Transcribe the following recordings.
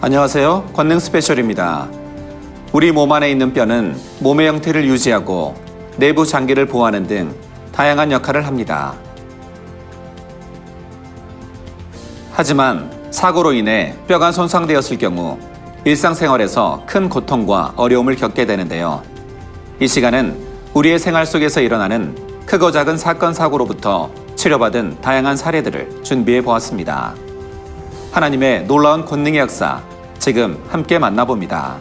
안녕하세요. 권능 스페셜입니다. 우리 몸 안에 있는 뼈는 몸의 형태를 유지하고 내부 장기를 보호하는 등 다양한 역할을 합니다. 하지만 사고로 인해 뼈가 손상되었을 경우 일상생활에서 큰 고통과 어려움을 겪게 되는데요. 이 시간은 우리의 생활 속에서 일어나는 크고 작은 사건 사고로부터 치료받은 다양한 사례들을 준비해 보았습니다. 하나님의 놀라운 권능의 역사, 지금 함께 만나봅니다.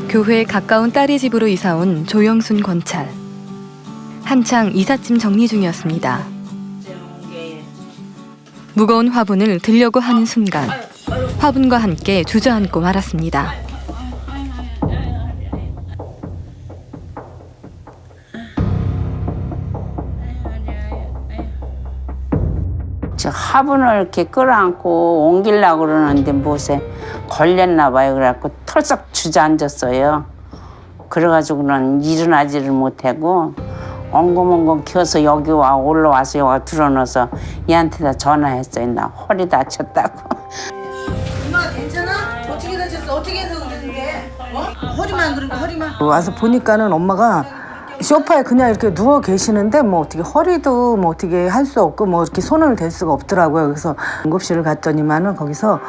교회에 가까운 딸의 집으로 이사온 조영순 권찰. 한창 이삿짐 정리 중이었습니다. 무거운 화분을 들려고 하는 순간 화분과 함께 주저앉고 말았습니다. 저 화분을 이렇게 끌어안고 옮기려고 그러는데 무엇에 걸렸나 봐요. 그래갖고 털썩 주저앉았어요. 그래가지고는 일어나지를 못하고 엉금엉금 기어서 여기 올라와서 여기 들어넣어서 얘한테다 전화했어요. 나 허리 다쳤다고. 엄마 괜찮아? 어떻게 다쳤어? 어떻게 해서 그러는데? 허리만 그런 거 허리만. 와서 보니까는 엄마가 소파에 그냥 이렇게 누워 계시는데 뭐 어떻게 허리도 뭐 어떻게 할 수 없고 뭐 이렇게 손을 댈 수가 없더라고요. 그래서 응급실을 갔더니만은 거기서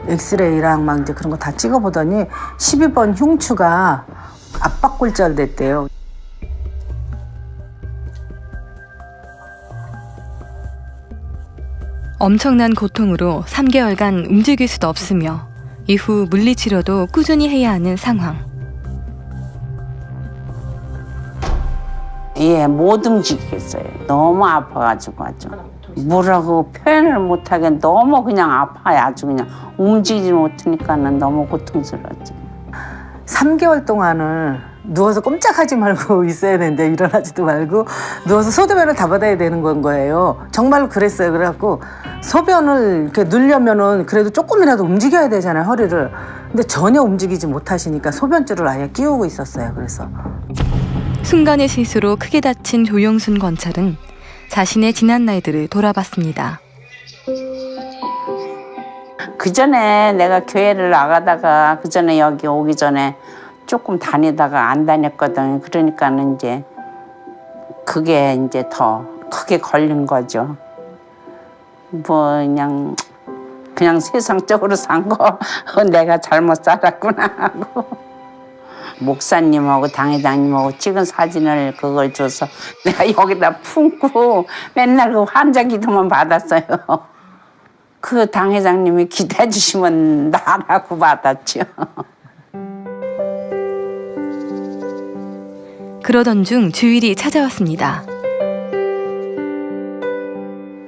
엑스레이랑 막 이제 그런 거 다 찍어보더니 12번 흉추가 압박골절 됐대요. 엄청난 고통으로 3개월간 움직일 수도 없으며 이후 물리치료도 꾸준히 해야 하는 상황. 예, 못 움직이겠어요. 너무 아파가지고 아주. 뭐라고 표현을 못하게 너무 그냥 아파요. 아주 그냥 움직이지 못하니까는 너무 고통스러웠죠. 3개월 동안을 누워서 꼼짝하지 말고 있어야 되는데 일어나지도 말고 누워서 소변을 다 받아야 되는 건 거예요. 정말로 그랬어요. 그래갖고 소변을 이렇게 넣으려면은 그래도 조금이라도 움직여야 되잖아요, 허리를. 근데 전혀 움직이지 못하시니까 소변줄을 아예 끼우고 있었어요. 그래서 순간의 실수로 크게 다친 조영순 권찰은 자신의 지난 날들을 돌아봤습니다. 그 전에 내가 교회를 나가다가 그 전에 여기 오기 전에 조금 다니다가 안 다녔거든. 그러니까는 이제 그게 이제 더 크게 걸린 거죠. 뭐 그냥 세상적으로 산 거 내가 잘못 살았구나 하고 목사님하고 당회장님하고 찍은 사진을 그걸 줘서 내가 여기다 품고 맨날 그 환자 기도만 받았어요. 그 당회장님이 기도해 주시면 나라고 받았죠. 그러던 중 주일이 찾아왔습니다.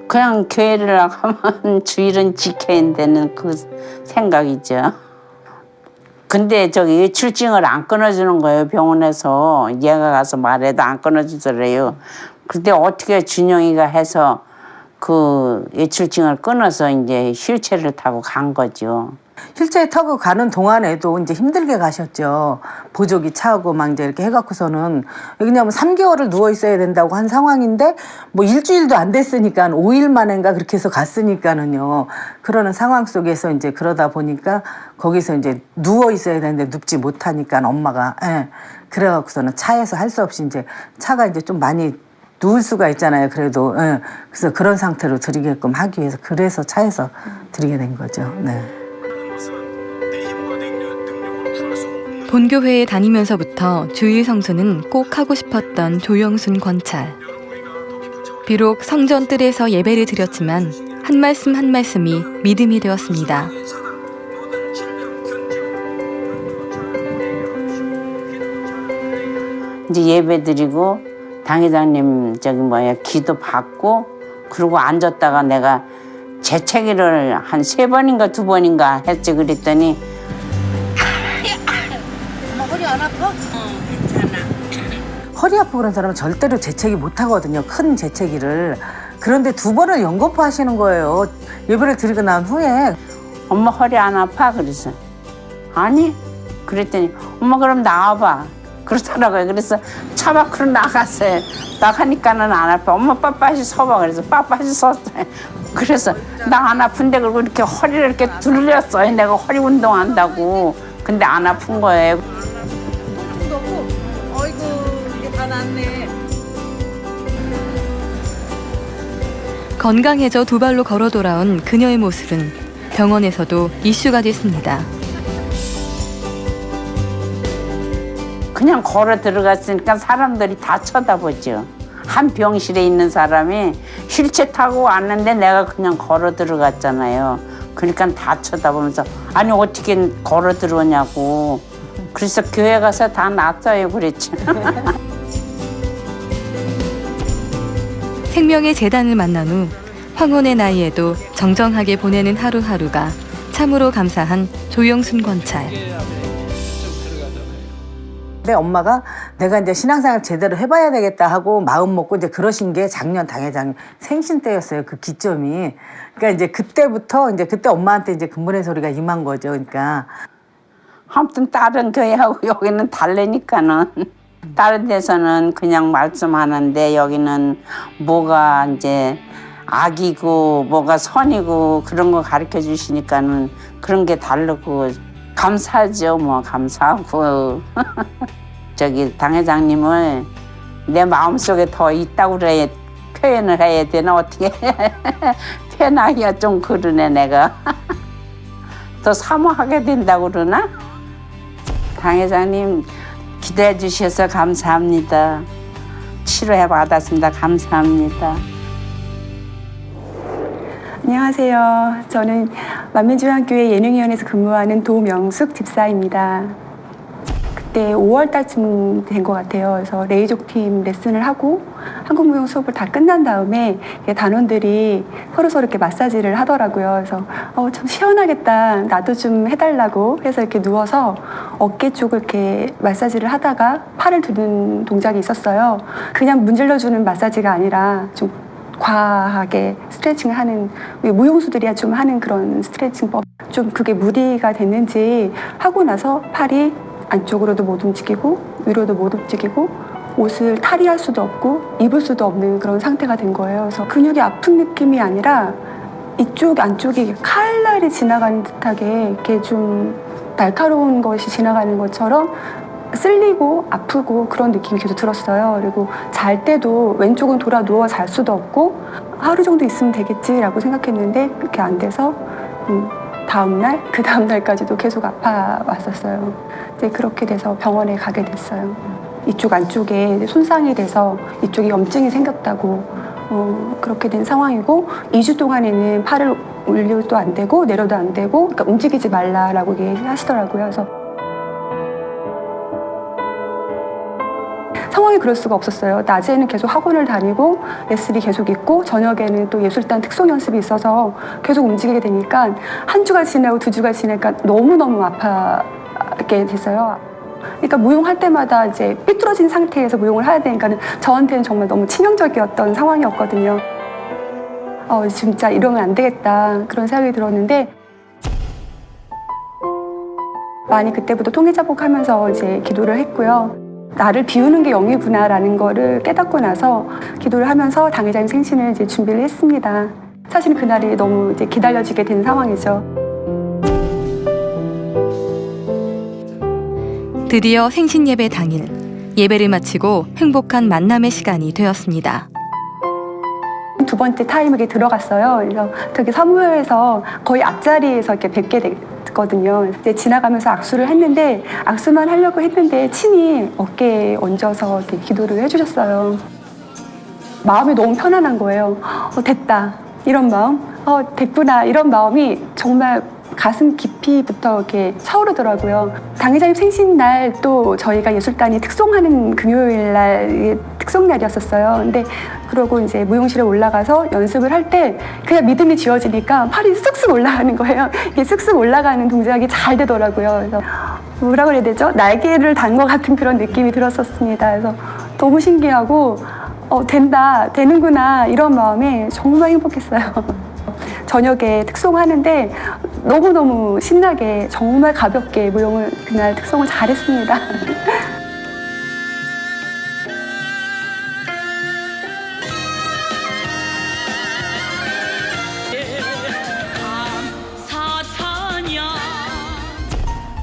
그냥 교회를 나가면 주일은 지켜야 되는 그 생각이죠. 근데 저기 외출증을 안 끊어주는 거예요, 병원에서. 얘가 가서 말해도 안 끊어주더래요. 근데 어떻게 준영이가 해서 그 외출증을 끊어서 이제 휠체어를 타고 간 거죠. 휠체어 타고 가는 동안에도 이제 힘들게 가셨죠. 보조기 차고 막 이제 이렇게 해갖고서는 왜냐면 3개월을 누워 있어야 된다고 한 상황인데 뭐 일주일도 안 됐으니까 5일 만인가 그렇게 해서 갔으니까는요. 그러는 상황 속에서 이제 그러다 보니까 거기서 이제 누워 있어야 되는데 눕지 못하니까 엄마가 그래갖고서는 차에서 할 수 없이 이제 차가 이제 좀 많이 누울 수가 있잖아요. 그래도 그래서 그런 상태로 드리게끔 하기 위해서 그래서 차에서 드리게 된 거죠. 네. 본교회에 다니면서부터 주일 성수는 꼭 하고 싶었던 조영순 권찰. 비록 성전 뜰에서 예배를 드렸지만 한 말씀 한 말씀이 믿음이 되었습니다. 이제 예배 드리고 당회장님 기도 받고 그러고 앉았다가 내가 재채기를 한 3번인가 2번인가 했지. 그랬더니 엄마 허리 안 아파? 허리 아프고 그런 사람은 절대로 재채기 못 하거든요. 큰 재채기를. 그런데 2번을 연거푸 하시는 거예요. 예배를 드리고 난 후에. 엄마 허리 안 아파? 그래서 아니 그랬더니 엄마 그럼 나와봐 그러더라고요. 그래서 차 밖으로 나갔어요. 나가니까는 안 아파. 엄마 빳빳이 서봐. 그래서 빳빳이 섰어요. 그래서 나 안 아픈데 그리고 이렇게 허리를 이렇게 둘렸어요. 내가 허리 운동한다고. 근데 안 아픈 거예요. 너무 어이구 이게 다 낫네. 건강해져 두 발로 걸어 돌아온 그녀의 모습은 병원에서도 이슈가 됐습니다. 그냥 걸어 들어갔으니까 사람들이 다 쳐다보죠. 한 병실에 있는 사람이 휠체어 타고 왔는데 내가 그냥 걸어 들어갔잖아요. 그러니까 다 쳐다보면서 아니 어떻게 걸어 들어오냐고. 그래서 교회 가서 다 놨어요 그랬지. 생명의 재단을 만난 후 황혼의 나이에도 정정하게 보내는 하루하루가 참으로 감사한 조영순 권찰. 근데 엄마가 내가 이제 신앙생활 제대로 해봐야 되겠다 하고 마음 먹고 이제 그러신 게 작년 당회장 생신 때였어요. 그 기점이. 그러니까 이제 그때부터 이제 그때 엄마한테 이제 근본의 소리가 임한 거죠. 그러니까 아무튼 다른 교회하고 여기는 다르니까는 다른 데서는 그냥 말씀하는데 여기는 뭐가 이제 악이고 뭐가 선이고 그런 거 가르쳐 주시니까는 그런 게 다르고 감사하죠. 뭐 감사하고 저기 당회장님을 내 마음속에 더 있다고 그래 표현을 해야 되나 어떻게 표현하기가 좀 그러네 내가 더 사모하게 된다고 그러나 당회장님 기도해 주셔서 감사합니다. 치료해 받았습니다. 감사합니다. 안녕하세요. 저는 만민중앙교회 예능위원회에서 근무하는 도명숙 집사입니다. 그때 5월 달쯤 된 것 같아요. 그래서 레이족팀 레슨을 하고 한국무용 수업을 다 끝난 다음에 단원들이 서로 이렇게 마사지를 하더라고요. 그래서 좀 시원하겠다. 나도 좀 해달라고 해서 이렇게 누워서 어깨 쪽을 이렇게 마사지를 하다가 팔을 드는 동작이 있었어요. 그냥 문질러주는 마사지가 아니라 좀 과하게 스트레칭을 하는 무용수들이야 좀 하는 그런 스트레칭법 좀 그게 무리가 됐는지 하고 나서 팔이 안쪽으로도 못 움직이고 위로도 못 움직이고 옷을 탈의할 수도 없고 입을 수도 없는 그런 상태가 된 거예요. 그래서 근육이 아픈 느낌이 아니라 이쪽 안쪽이 칼날이 지나가는 듯하게 이렇게 좀 날카로운 것이 지나가는 것처럼 쓸리고 아프고 그런 느낌이 계속 들었어요. 그리고 잘 때도 왼쪽은 돌아 누워 잘 수도 없고 하루 정도 있으면 되겠지라고 생각했는데 그렇게 안 돼서 다음날 그 다음날까지도 계속 아파왔었어요. 이제 그렇게 돼서 병원에 가게 됐어요. 이쪽 안쪽에 손상이 돼서 이쪽에 염증이 생겼다고 그렇게 된 상황이고 2주 동안에는 팔을 올려도 안 되고 내려도 안 되고 그러니까 움직이지 말라라고 얘기하시더라고요. 그래서 상황이 그럴 수가 없었어요. 낮에는 계속 학원을 다니고 레슨이 계속 있고 저녁에는 또 예술단 특송 연습이 있어서 계속 움직이게 되니까 한 주가 지나고 두 주가 지나니까 너무너무 아파게 됐어요. 그러니까 무용할 때마다 이제 삐뚤어진 상태에서 무용을 해야 되니까는 저한테는 정말 너무 치명적이었던 상황이었거든요. 진짜 이러면 안 되겠다 그런 생각이 들었는데 많이 그때부터 통일자복하면서 이제 기도를 했고요. 나를 비우는 게 영이구나라는 거를 깨닫고 나서 기도를 하면서 당회장님 생신을 이제 준비를 했습니다. 사실 그날이 너무 이제 기다려지게 된 상황이죠. 드디어 생신 예배 당일 예배를 마치고 행복한 만남의 시간이 되었습니다. 두 번째 타임에 들어갔어요. 그래서 저기 사무회에서 거의 앞자리에서 이렇게 뵙게 됐거든요. 이제 지나가면서 악수를 했는데 악수만 하려고 했는데 친히 어깨에 얹어서 이렇게 기도를 해주셨어요. 마음이 너무 편안한 거예요. 됐다 이런 마음, 됐구나 이런 마음이 정말 가슴 깊이부터 이렇게 차오르더라고요. 당회장님 생신날 또 저희가 예술단이 특송하는 금요일 날 특송날이었었어요. 근데 그러고 이제 무용실에 올라가서 연습을 할 때 그냥 믿음이 지어지니까 팔이 쓱쓱 올라가는 거예요. 이게 쓱쓱 올라가는 동작이 잘 되더라고요. 그래서 뭐라 그래야 되죠? 날개를 단 것 같은 그런 느낌이 들었었습니다. 그래서 너무 신기하고 된다, 되는구나 이런 마음에 정말 행복했어요. 저녁에 특송하는데 너무너무 신나게 정말 가볍게 무용을 그날 특성을 잘했습니다.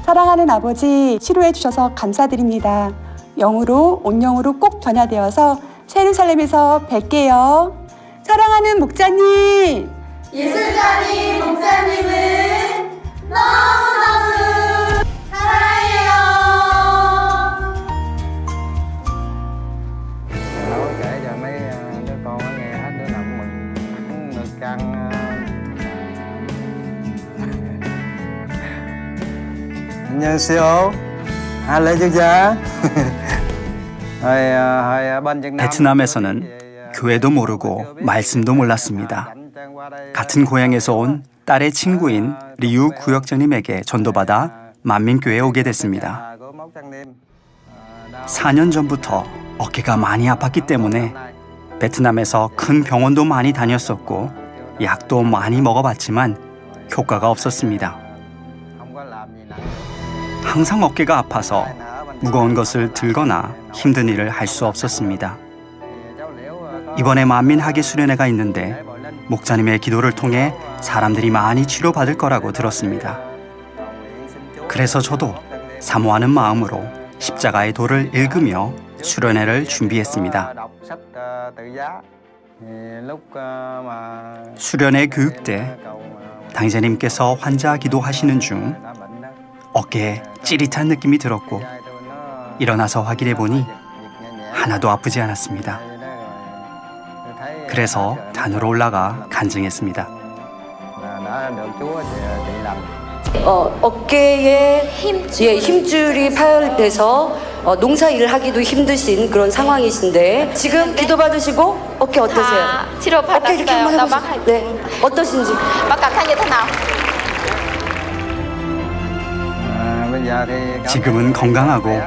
사랑하는 아버지 치료해 주셔서 감사드립니다. 영으로 온영으로 꼭 변화되어서 예루살렘에서 뵐게요. 사랑하는 목자님. 예술가님 목사님은 너무너무 사랑해요. Nói kể cho mấy đứa con nó nghe hết, đứa nào cũng mừng được căng. 안녕하세요. 알레주자. 베트남에서는 교회도 모르고 말씀도 몰랐습니다. 같은 고향에서 온 딸의 친구인 리우 구역장님에게 전도받아 만민교회에 오게 됐습니다. 4년 전부터 어깨가 많이 아팠기 때문에 베트남에서 큰 병원도 많이 다녔었고 약도 많이 먹어봤지만 효과가 없었습니다. 항상 어깨가 아파서 무거운 것을 들거나 힘든 일을 할 수 없었습니다. 이번에 만민학예 수련회가 있는데 목자님의 기도를 통해 사람들이 많이 치료받을 거라고 들었습니다. 그래서 저도 사모하는 마음으로 십자가의 도를 읽으며 수련회를 준비했습니다. 수련회 교육 때 당제님께서 환자 기도하시는 중 어깨에 찌릿한 느낌이 들었고 일어나서 확인해 보니 하나도 아프지 않았습니다. 그래서 단으로 올라가 간증했습니다. 어깨에 힘줄이 파열돼서 농사 일을 하기도 힘드신 그런 상황이신데 지금 기도 받으시고 어깨 어떠세요? 치료 어깨 이렇게 한번 해보세요. 네, 어떠신지. 지금은 건강하고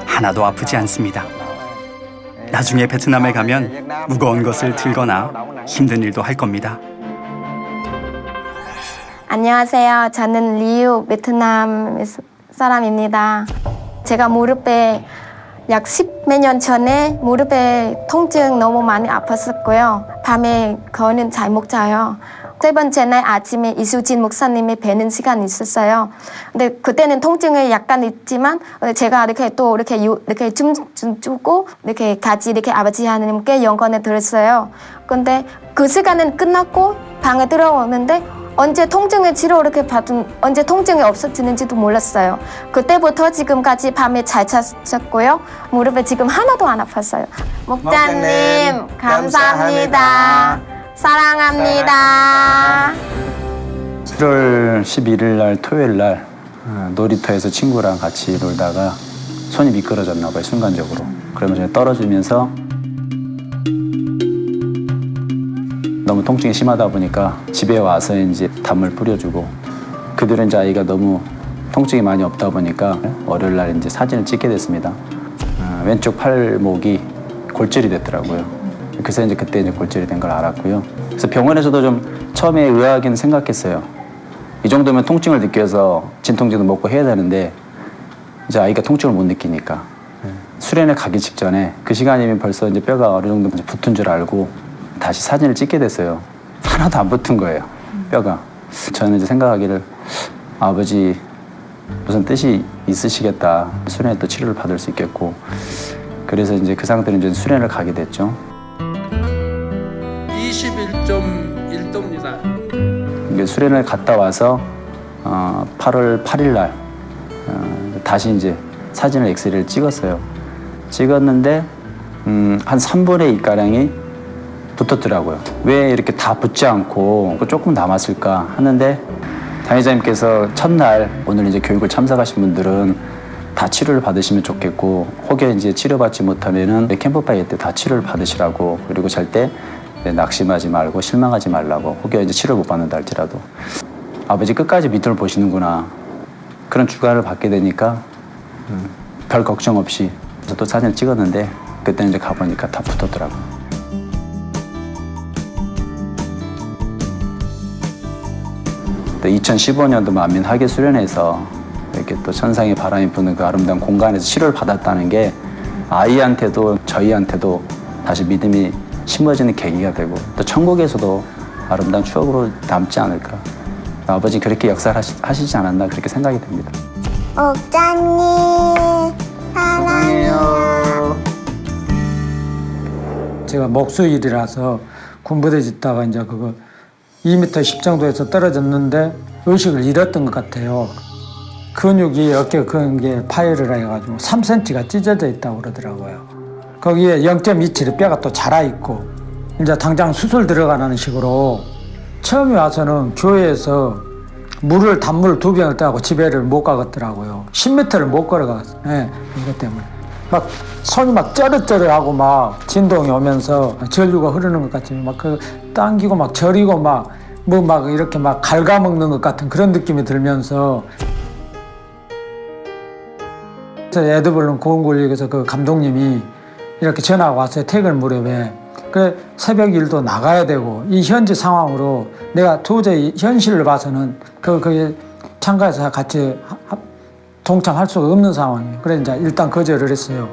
하나도 아프지 않습니다. 나중에 베트남에 가면 무거운 것을 들거나 힘든 일도 할 겁니다. 안녕하세요. 저는 리우 베트남 사람입니다. 제가 무릎에 약 10몇 년 전에 무릎에 통증 너무 많이 아팠었고요. 밤에 거는 잘 못 자요. 세 번째 날 아침에 이수진 목사님이 뵈는 시간이 있었어요. 근데 그때는 통증이 약간 있지만 제가 이렇게 춤추고 이렇게 같이 이렇게 아버지 하나님께 영광을 드렸어요. 근데 그 시간은 끝났고 방에 들어오는데 언제 통증을 치료 이렇게 받은 언제 통증이 없어지는지도 몰랐어요. 그때부터 지금까지 밤에 잘 잤고요. 무릎에 지금 하나도 안 아팠어요. 목자님 감사합니다. 사랑합니다. 7월 11일 날 토요일 날 놀이터에서 친구랑 같이 놀다가 손이 미끄러졌나 봐요, 순간적으로. 그러면서 떨어지면서 너무 통증이 심하다 보니까 집에 와서 이제 담을 뿌려주고 그 뒤로 이제 아이가 너무 통증이 많이 없다 보니까 월요일 날 이제 사진을 찍게 됐습니다. 왼쪽 팔목이 골절이 됐더라고요. 그래서 이제 그때 이제 골절이 된 걸 알았고요. 그래서 병원에서도 좀 처음에 의아하긴 생각했어요. 이 정도면 통증을 느껴서 진통제도 먹고 해야 되는데 이제 아이가 통증을 못 느끼니까 수련회 가기 직전에 그 시간이면 벌써 이제 뼈가 어느 정도 붙은 줄 알고 다시 사진을 찍게 됐어요. 하나도 안 붙은 거예요, 뼈가. 저는 이제 생각하기를 아버지 무슨 뜻이 있으시겠다. 수련회 또 치료를 받을 수 있겠고. 그래서 이제 그 상태로 이제 수련회를 가게 됐죠. 21.1도입니다. 수련을 갔다 와서 8월 8일 날 다시 이제 사진을 엑스레이를 찍었어요. 찍었는데 한 3분의 2 가량이 붙었더라고요. 왜 이렇게 다 붙지 않고 조금 남았을까 하는데 당회장님께서 첫날 오늘 이제 교육을 참석하신 분들은 다 치료를 받으시면 좋겠고 혹여 이제 치료받지 못하면은 캠프파이어 때 다 치료를 받으시라고 그리고 절대 낙심하지 말고 실망하지 말라고 혹여 이제 치료 못 받는다 할지라도 아버지 끝까지 믿음을 보시는구나 그런 주관을 받게 되니까 별 걱정 없이 또 사진을 찍었는데 그때는 이제 가보니까 다 붙었더라고요. 또 2015년도 만민 학예 수련회에서 이렇게 또 천상의 바람이 부는 그 아름다운 공간에서 치료를 받았다는 게 아이한테도 저희한테도 다시 믿음이 심어지는 계기가 되고 또 천국에서도 아름다운 추억으로 남지 않을까. 아버지 그렇게 역사를 하시지 않았나 그렇게 생각이 됩니다. 목자님 사랑해요. 제가 목수일이라서 군부대 짓다가 이제 그거 2m 10 정도에서 떨어졌는데 의식을 잃었던 것 같아요. 근육이 어깨 근육에 파열을 해가지고 3cm가 찢어져 있다고 그러더라고요. 거기에 0.27의 뼈가 또 자라있고 이제 당장 수술 들어가는 식으로 처음에 와서는 교회에서 단물 2병을 따고 집에를 못 가겠더라고요. 10m를 못 걸어가겠어요. 네, 이것 때문에. 막 손이 막 쩌르쩌르하고 막 진동이 오면서 전류가 흐르는 것 같이 막 그 당기고 막 저리고 막 뭐 막 이렇게 막 갉아먹는 것 같은 그런 느낌이 들면서 그래서 에드벌룬 고흥군력에서 그 감독님이 이렇게 전화가 왔어요. 퇴근 무렵에. 그래 새벽 일도 나가야 되고 이 현지 상황으로 내가 도저히 현실을 봐서는 거기에 참가해서 같이 동참할 수가 없는 상황이에요. 그래 이제 일단 거절을 했어요.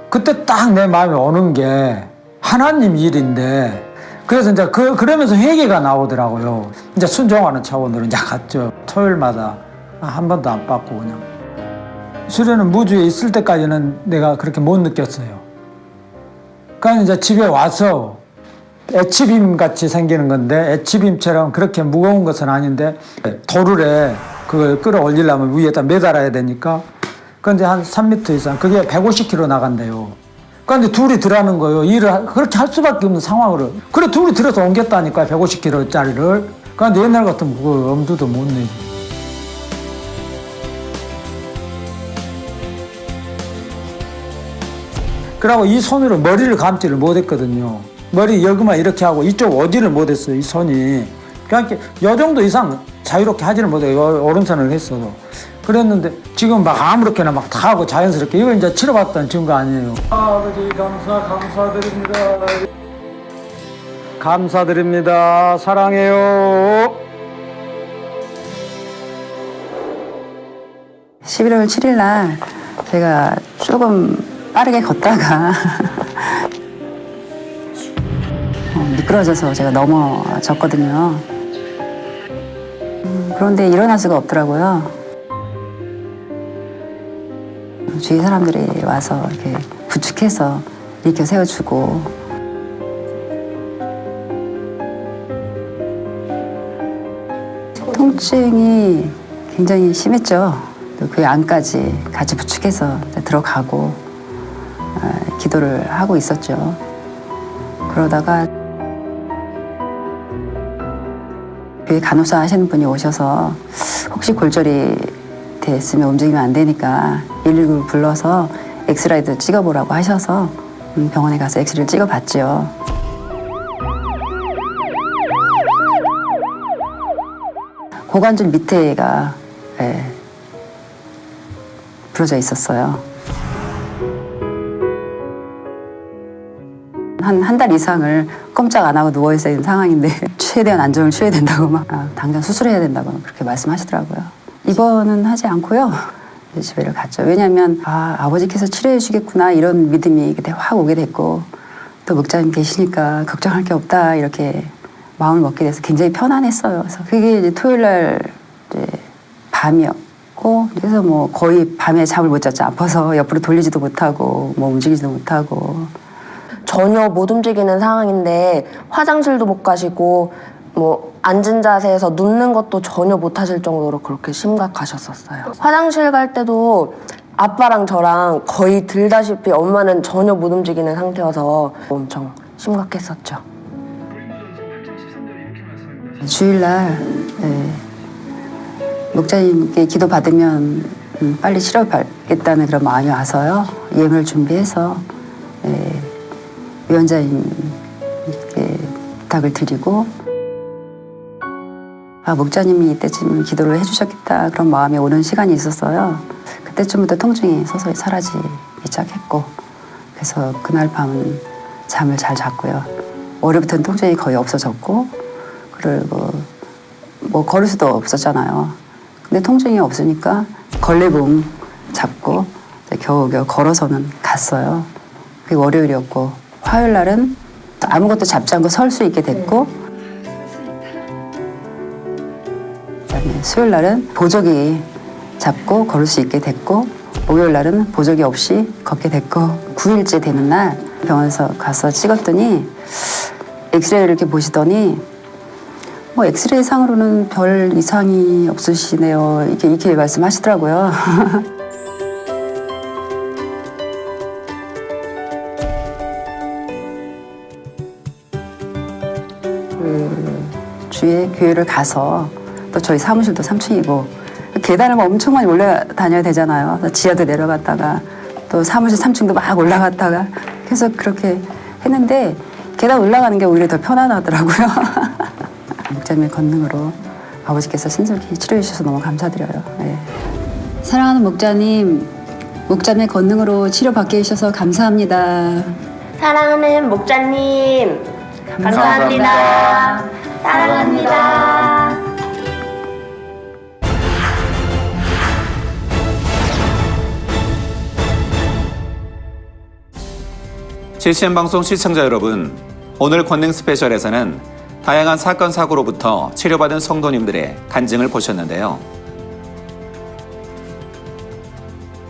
그때 딱 내 마음에 오는 게 하나님 일인데 그래서 이제 그러면서 회개가 나오더라고요. 이제 순종하는 차원으로 이제 갔죠. 토요일마다 한 번도 안 빠고 그냥. 수련은 무주에 있을 때까지는 내가 그렇게 못 느꼈어요. 그러니까 이제 집에 와서 애치빔 같이 생기는 건데 애치빔처럼 그렇게 무거운 것은 아닌데 도르래 그걸 끌어올리려면 위에다 매달아야 되니까 그런데 한 3m 이상 그게 150kg 나간대요. 그런데 둘이 들어가는 거예요. 일을 그렇게 할 수밖에 없는 상황으로. 그래 둘이 들어서 옮겼다니까 150kg짜리를. 그런데 옛날 같으면 그거 엄두도 못 내지. 그러고 이 손으로 머리를 감지를 못했거든요. 머리 여기만 이렇게 하고 이쪽 오지를 못했어요. 이 손이. 그러니까 이 정도 이상 자유롭게 하지를 못해요. 오른손을 했어도. 그랬는데 지금 막 아무렇게나 막 다 하고 자연스럽게 이거 이제 치러봤던 증거 아니에요. 아버지 감사드립니다. 감사드립니다. 사랑해요. 11월 7일 날 제가 조금 빠르게 걷다가 미끄러져서 제가 넘어졌거든요. 그런데 일어날 수가 없더라고요. 주위 사람들이 와서 이렇게 부축해서 일으켜 세워주고 통증이 굉장히 심했죠. 그 안까지 같이 부축해서 들어가고 기도를 하고 있었죠. 그러다가 교회 간호사 하시는 분이 오셔서 혹시 골절이 됐으면 움직이면 안 되니까 119를 불러서 엑스라이도 찍어보라고 하셔서 병원에 가서 엑스레이를 찍어봤죠. 고관절 밑에가 부러져 있었어요. 한 달 이상을 꼼짝 안 하고 누워 있어야 되는 상황인데 최대한 안정을 취해야 된다고 막 당장 수술해야 된다고 그렇게 말씀하시더라고요. 입원은 하지 않고요. 집에를 갔죠. 왜냐하면 아버지께서 치료해 주겠구나 이런 믿음이 그때 확 오게 됐고 또 목자님 계시니까 걱정할 게 없다 이렇게 마음을 먹게 돼서 굉장히 편안했어요. 그래서 그게 이제 토요일 날 이제 밤이었고 그래서 뭐 거의 밤에 잠을 못 잤죠. 아파서 옆으로 돌리지도 못하고 뭐 움직이지도 못하고 전혀 못 움직이는 상황인데 화장실도 못 가시고 뭐 앉은 자세에서 눕는 것도 전혀 못 하실 정도로 그렇게 심각하셨었어요. 화장실 갈 때도 아빠랑 저랑 거의 들다시피 엄마는 전혀 못 움직이는 상태여서 엄청 심각했었죠. 주일날 목자님께 기도 받으면 빨리 치료받겠다는 그런 마음이 와서요. 예물 준비해서 위원장님께 부탁을 드리고 목자님이 이때쯤 기도를 해주셨겠다 그런 마음이 오는 시간이 있었어요. 그때쯤부터 통증이 서서히 사라지기 시작했고 그래서 그날 밤은 잠을 잘 잤고요. 월요일부터는 통증이 거의 없어졌고 그리고 뭐 걸을 수도 없었잖아요. 근데 통증이 없으니까 걸레봉 잡고 겨우겨우 걸어서는 갔어요. 그게 월요일이었고 화요일 날은 아무것도 잡지 않고 설 수 있게 됐고 그다음에 수요일 날은 보조기 잡고 걸을 수 있게 됐고 목요일 날은 보조기 없이 걷게 됐고 9일째 되는 날 병원에서 가서 찍었더니 엑스레이를 이렇게 보시더니 뭐 엑스레이 상으로는 별 이상이 없으시네요. 이렇게 말씀하시더라고요. 그 주에 교회를 가서 또 저희 사무실도 3층이고 계단을 엄청 많이 올라다녀야 되잖아요. 지하도 내려갔다가 또 사무실 3층도 막 올라갔다가 계속 그렇게 했는데 계단 올라가는 게 오히려 더 편안하더라고요. 목자님의 권능으로 아버지께서 신속히 치료해 주셔서 너무 감사드려요. 네. 사랑하는 목자님, 목자님의 권능으로 치료받게 해주셔서 감사합니다. 사랑하는 목자님, 감사합니다. 사랑합니다. CCM 방송 시청자 여러분, 오늘 권능 스페셜에서는 다양한 사건 사고로부터 치료받은 성도님들의 간증을 보셨는데요.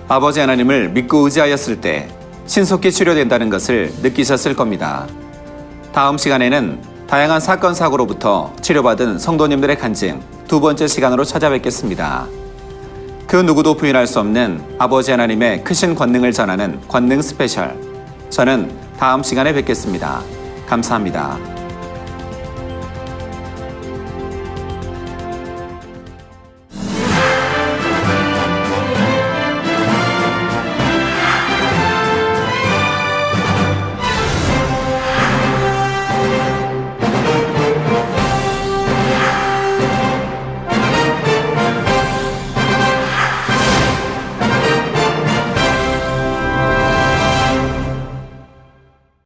아버지 하나님을 믿고 의지하였을 때 신속히 치료된다는 것을 느끼셨을 겁니다. 다음 시간에는 다양한 사건 사고로부터 치료받은 성도님들의 간증 두 번째 시간으로 찾아뵙겠습니다. 그 누구도 부인할 수 없는 아버지 하나님의 크신 권능을 전하는 권능 스페셜. 저는 다음 시간에 뵙겠습니다. 감사합니다.